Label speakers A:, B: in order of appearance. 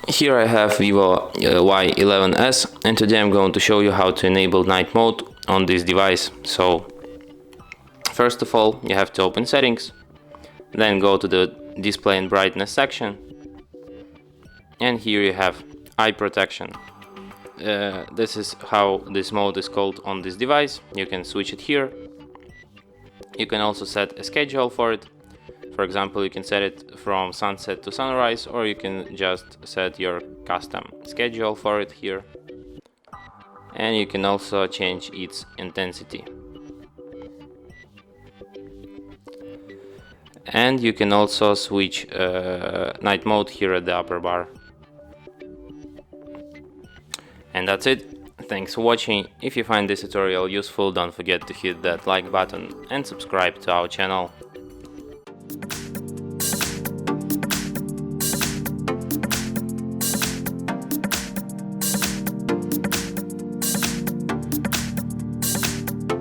A: Here I have VIVO Y11s, and today I'm going to show you how to enable night mode on this device. So first of all, you have to open settings, then go to the display and brightness section, and here you have eye protection. This is how this mode is called on this device. You can switch it here. You can also set a schedule for it. For example, you can set it from sunset to sunrise, or you can just set your custom schedule for it here. And you can also change its intensity. And you can also switch night mode here at the upper bar. And that's it. Thanks for watching. If you find this tutorial useful, don't forget to hit that like button and subscribe to our channel.